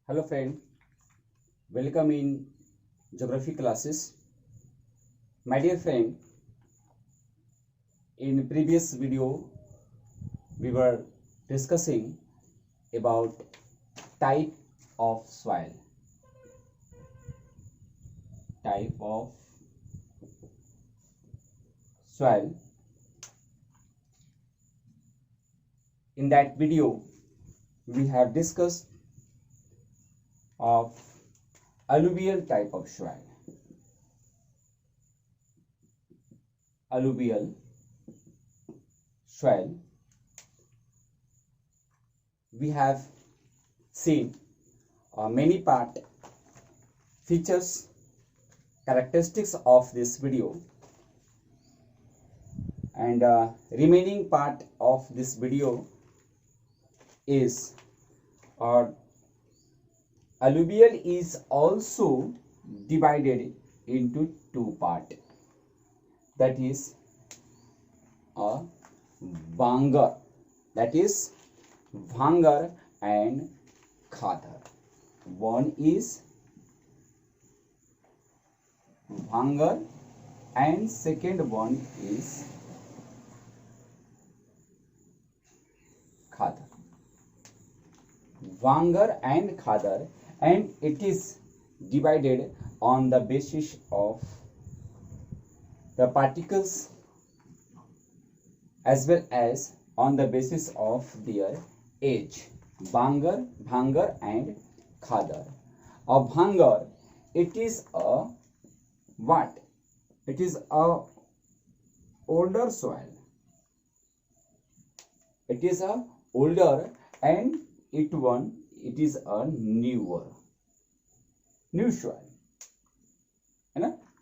Hello friend, welcome in geography classes. My dear friend, in previous video we were discussing about type of soil. Type of soil. In that video we have discussed of alluvial type of soil. Alluvial soil. We have seen many part features, characteristics of this video, and remaining part of this video is alluvial is also divided into two parts. That is a Bhangar, that is Bhangar and Khadar. One is Bhangar and second one is Khadar. Bhangar and Khadar, and it is divided on the basis of the particles as well as on the basis of their age. Bhangar and Khadar. A Bhangar, it is a what? It is a older soil. It is a older, and it is a new soil.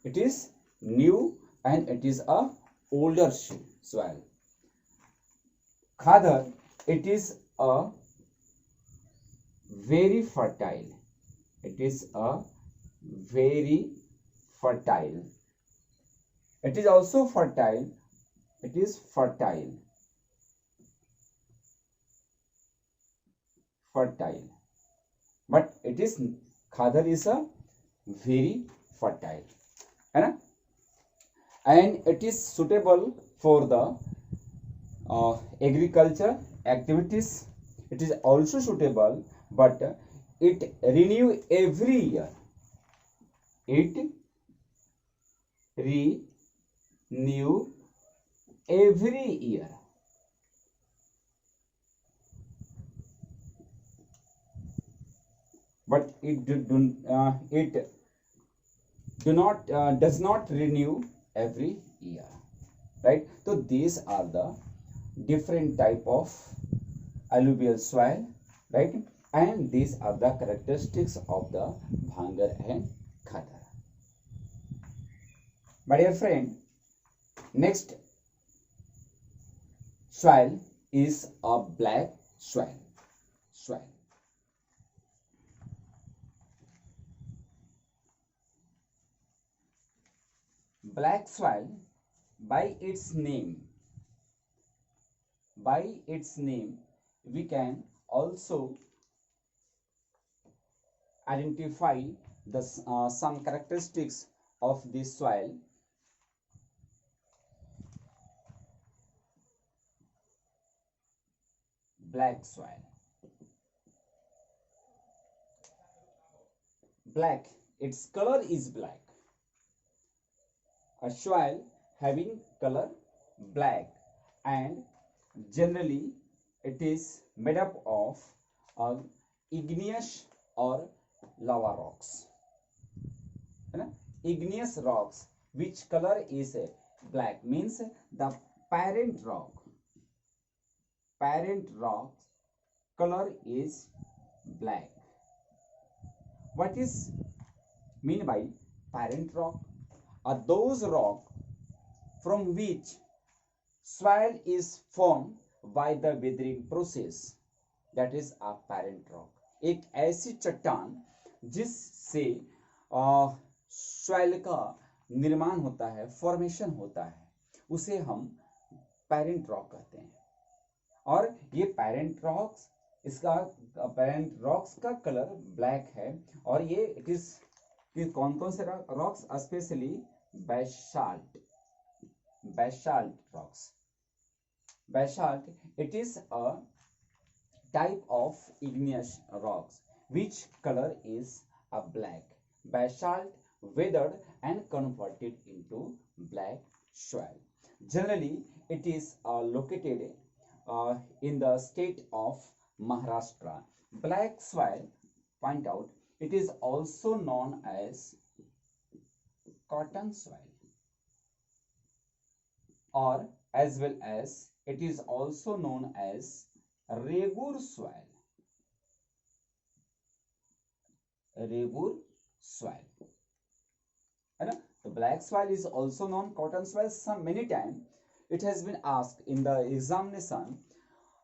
It is new and it is a older soil. Khadar, it is a very fertile. It is a very fertile. It is also fertile. It is fertile. But it is Khadar is a very fertile, and it is suitable for the agriculture activities. It is also suitable, but it renew every year. It renew every year. But it does not renew every year, right? So these are the different type of alluvial soil, right? And these are the characteristics of the Bhangar and Khadar. My dear friend, next soil is a black soil. Black soil, by its name, we can also identify the some characteristics of this soil. Black soil. Black, its color is black. A soil having color black, and generally it is made up of igneous or lava rocks. Igneous rocks which color is black, means the parent rock color is black. What is mean by parent rock? Are those rock from which soil is formed by the weathering process, that is a parent rock. एक ऐसी चट्टान जिससे soil का निर्माण होता है, formation होता है, उसे हम पेरेंट रॉक कहते हैं। और ये पेरेंट रॉक्स इसका अपेरेंट रॉक्स का कलर ब्लैक है, और ये इट इज कौन कौन से rocks, specially basalt, basalt rocks. Basalt, it is a type of igneous rocks which color is a black. Basalt weathered and converted into black soil. Generally it is located in the state of Maharashtra. Black soil, point out, it is also known as cotton soil, or as well as it is also known as Regur soil. Regur soil. The black soil is also known cotton soil. Some many times it has been asked in the examination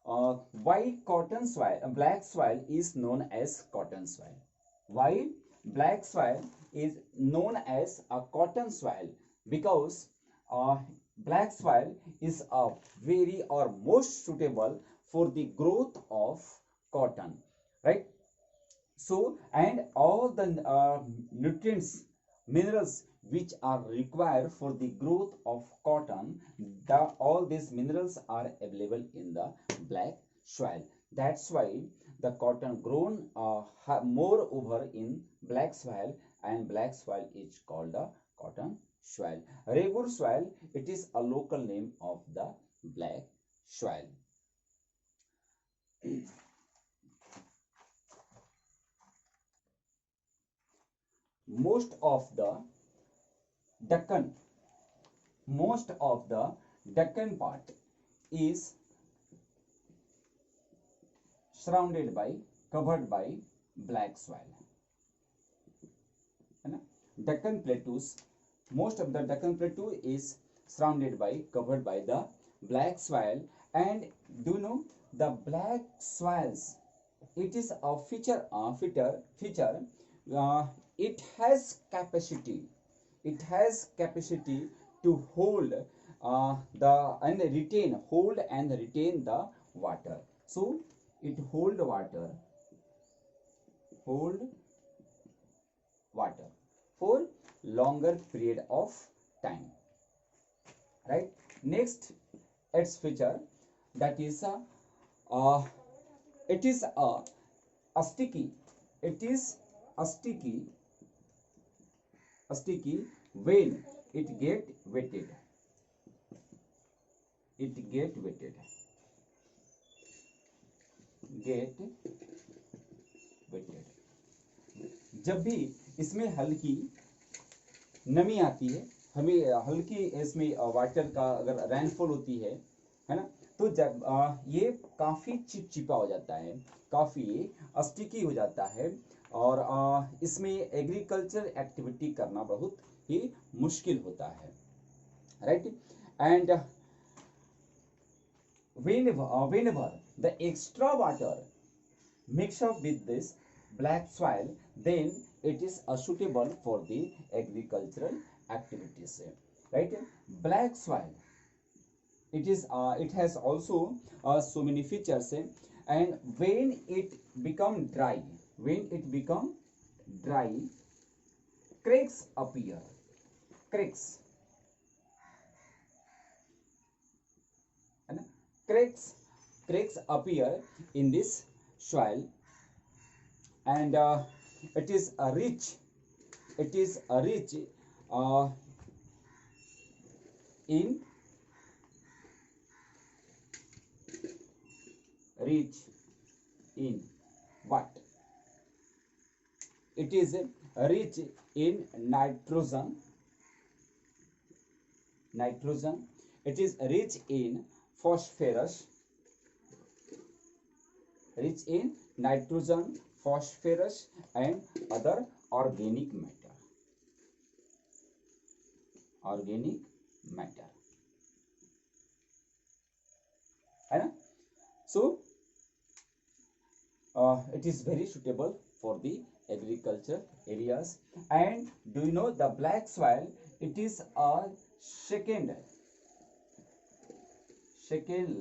why cotton soil, black soil is known as cotton soil. Why black soil is known as a cotton soil? Because black soil is a very or most suitable for the growth of cotton, right? So, and all the nutrients, minerals which are required for the growth of cotton, all these minerals are available in the black soil. That's why the cotton grown more over in black soil, and black soil is called the cotton soil. Regur soil, it is a local name of the black soil. Most of the Deccan, most of the Deccan part is surrounded by, covered by black soil. Deccan plateaus, most of the Deccan plateau is surrounded by, covered by the black soil. And do you know the black soils? It is a feature. It has capacity. It has capacity to hold hold and retain the water. So it hold water for longer period of time, right? Next, its feature, that is uh, it is a sticky, it is a sticky when it get wetted, get wetted. जब भी इसमें हल्की नमी आती है, हमें हल्की इसमें वाटर का अगर रेनफॉल होती है ना, तो जब ये काफ़ी चिपचिपा हो जाता है, काफ़ी स्टिकी हो जाता है, और इसमें एग्रीकल्चर एक्टिविटी करना बहुत ही मुश्किल होता है, right? And whenever the extra water mix up with this black soil, then it is suitable for the agricultural activities, right? Black soil, it has also so many features, and when it become dry, cracks appear, cracks and cracks appear in this soil. And it is a rich uh, in what? It is rich in nitrogen. It is rich in phosphorus, phosphorus and other organic matter, है ना? So it is very suitable for the agriculture areas. And do you know the black soil, it is a second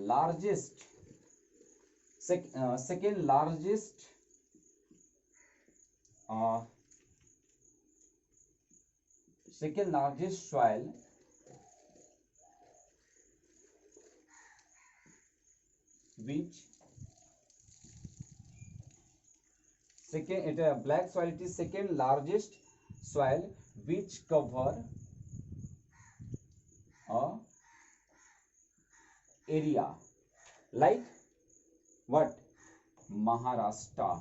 largest second largest soil which black soil, it is second largest soil which cover a area like what? Maharashtra,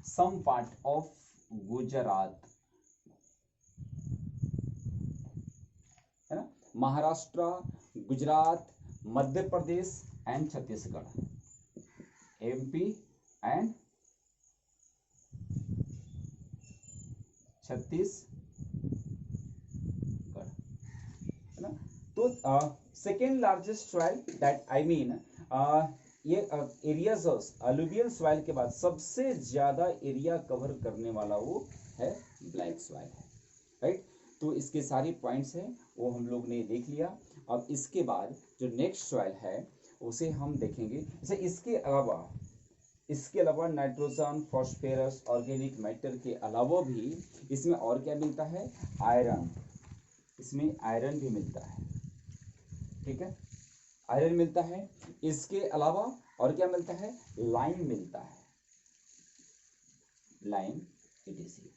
some part of Gujarat, है ना, Maharashtra, Gujarat, Madhya Pradesh and Chhattisgarh, MP and Chhattisgarh, है ना। तो second largest soil that I mean ये areas alluvial soil के बाद सबसे ज्यादा एरिया कवर करने वाला वो है ब्लैक सॉइल है, राइट। तो इसके सारे पॉइंट्स हैं वो हम लोग ने देख लिया। अब इसके बाद जो नेक्स्ट सॉइल है उसे हम देखेंगे। जैसे इसके अलावा नाइट्रोजन, फॉस्फेरस, ऑर्गेनिक मैटर के अलावा भी इसमें और क्या मिलता है? आयरन, इसमें आयरन भी मिलता है, ठीक है, आयरन मिलता है। इसके अलावा और क्या मिलता है? लाइम मिलता है, lime etc.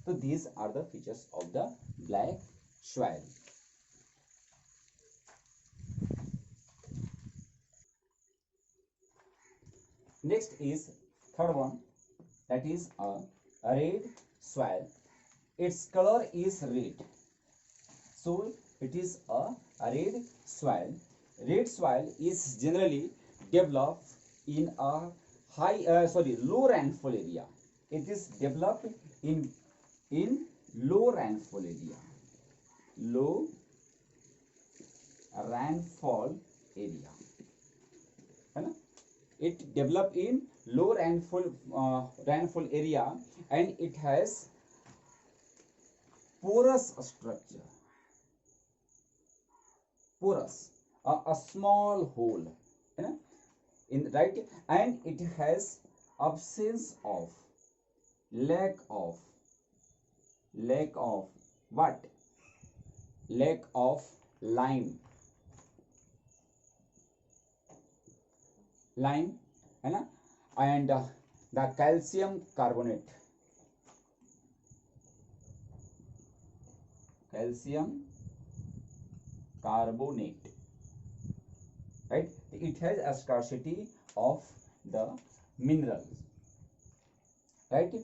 So these are the features of the black soil. Next is third one, that is a red soil. Its color is red, so it is a red soil. Red soil is generally developed in a low rainfall area. It is developed in low rainfall area, low rainfall area, है ना। It developed in low rainfall area and it has porous structure, porous, a small hole, है ना, in right, and it has absence of, lack of what? Lack of lime, है ना, and the calcium carbonate, right. It has a scarcity of the minerals, right.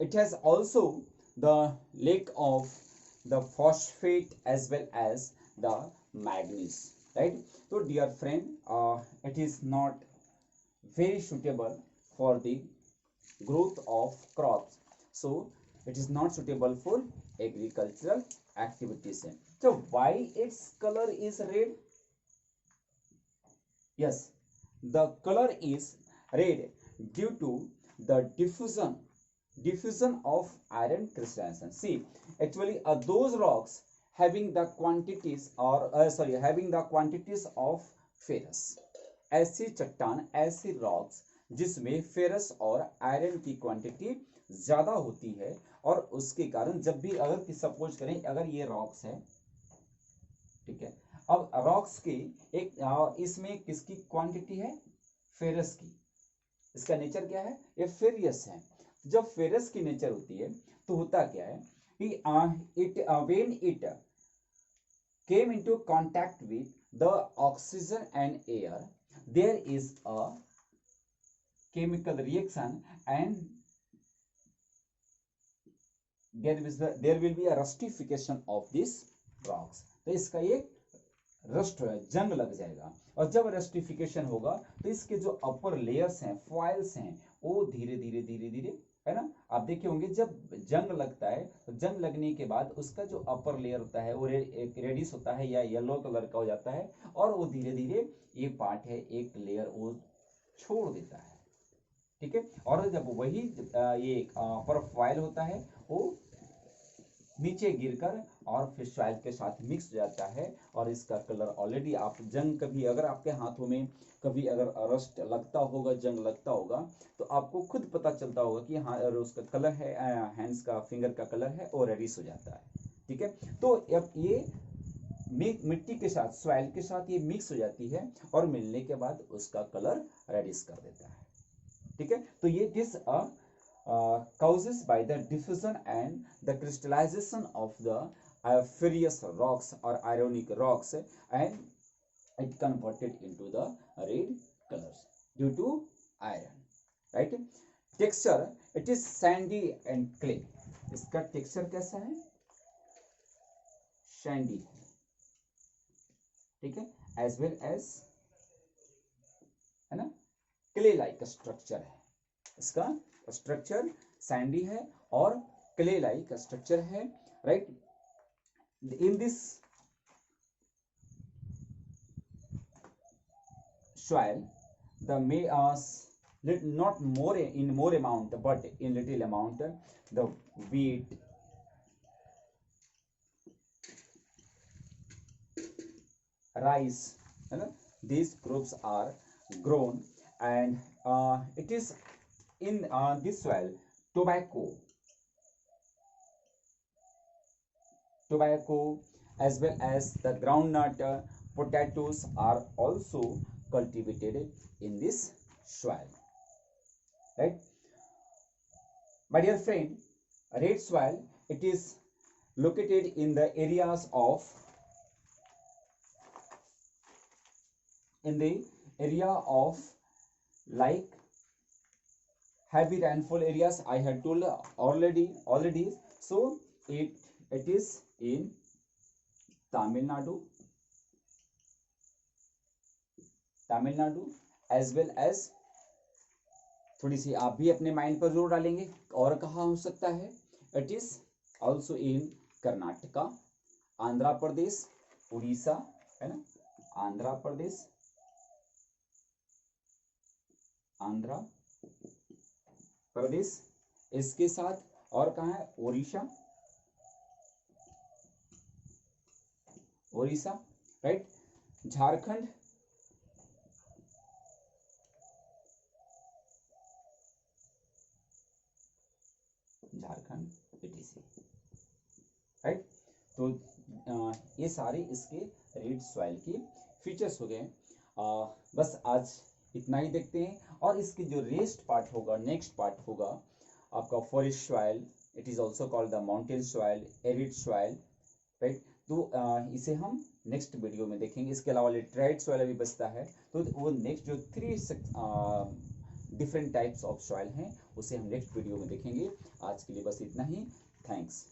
It has also the lack of the phosphate as well as the manganese, right. So dear friend, it is not very suitable for the growth of crops, so it is not suitable for agricultural activities. So why its color is red? Yes, the color is red due to the diffusion of iron crystallization. See, actually those rocks having the quantities of ferrous, ऐसी चट्टान, ऐसी rocks जिसमें ferrous और iron की quantity ज्यादा होती है, और उसके कारण जब भी अगर सपोज करें अगर ये रॉक्स है, ठीक है, अब रॉक्स की एक इसमें किसकी क्वांटिटी है? फेरस की। इसका नेचर क्या है? ये फेरियस है। जब फेरस की नेचर होती है तो होता क्या है कि when it came into contact with the oxygen and air, there is a chemical reaction and there will be a rustification of these rocks. तो इसका एक रस्ट जंग लग जाएगा, और जब रस्टिफिकेशन होगा तो इसके जो अपर लेयर्स हैं, फॉइल्स हैं, वो धीरे धीरे, है ना, आप देखे होंगे जब जंग लगता है तो जंग लगने के बाद उसका जो अपर लेयर होता है वो रेडिश होता है या येलो कलर का हो जाता है, और वो धीरे धीरे ये पार्ट है एक लेयर वो छोड़ देता है, ठीक है। और जब वही ये अपर फॉइल होता है वो नीचे गिरकर और फिर सॉइल के साथ मिक्स हो जाता है और इसका कलर ऑलरेडी आप जंग कभी अगर आपके हाथों में कभी अगर रस्ट लगता होगा, जंग लगता होगा, तो आपको खुद पता चलता होगा कि हाँ अगर उसका कलर है, हैंड्स का फिंगर का कलर है वो रेडिश हो जाता है। ठीक है, तो अब ये मिट्टी के साथ सॉइल के साथ ये मिक्स हो जाती है और मिलने के बाद उसका कलर रेडिश कर देता है। ठीक है, तो ये this causes by the diffusion and the crystallization of the ferrous rocks or ionic rocks, and it converted into the red colors due to iron, right? Texture, it is sandy and clay. इसका texture कैसा है? Sandy है, ठीक है, as well as, है ना, clay like structure है। इसका स्ट्रक्चर सैंडी है और क्ले लाइक स्ट्रक्चर है, right? In this soil the may not more in more amount but in little amount the wheat, rice, है ना, these crops are grown, and it is in this soil tobacco as well as the groundnut, potatoes are also cultivated in this soil, right? My dear friend, red soil, it is located in the areas of, in the area of like heavy rainfall areas. I had told already. So it is in Tamil Nadu as well as, थोड़ी सी आप भी अपने mind पर जोर डालेंगे और कहाँ हो सकता है? It is also in Karnataka, Andhra Pradesh, Orissa, है ना, आंध्र प्रदेश, आंध्र प्रदेश, इसके साथ और कहाँ है? Odisha, right? Jharkhand, etc, right? तो ये सारे इसके रेड सॉइल के फीचर्स हो गए। बस आज इतना ही देखते हैं, और इसके जो रेस्ट पार्ट होगा, नेक्स्ट पार्ट होगा आपका forest soil, it is also called the mountain soil, arid soil, right? तो इसे हम नेक्स्ट वीडियो में देखेंगे। इसके अलावा लेटराइट सॉइल अभी बचता है, तो वो नेक्स्ट जो 3 डिफरेंट टाइप्स ऑफ सॉइल हैं उसे हम नेक्स्ट वीडियो में देखेंगे। आज के लिए बस इतना ही। थैंक्स।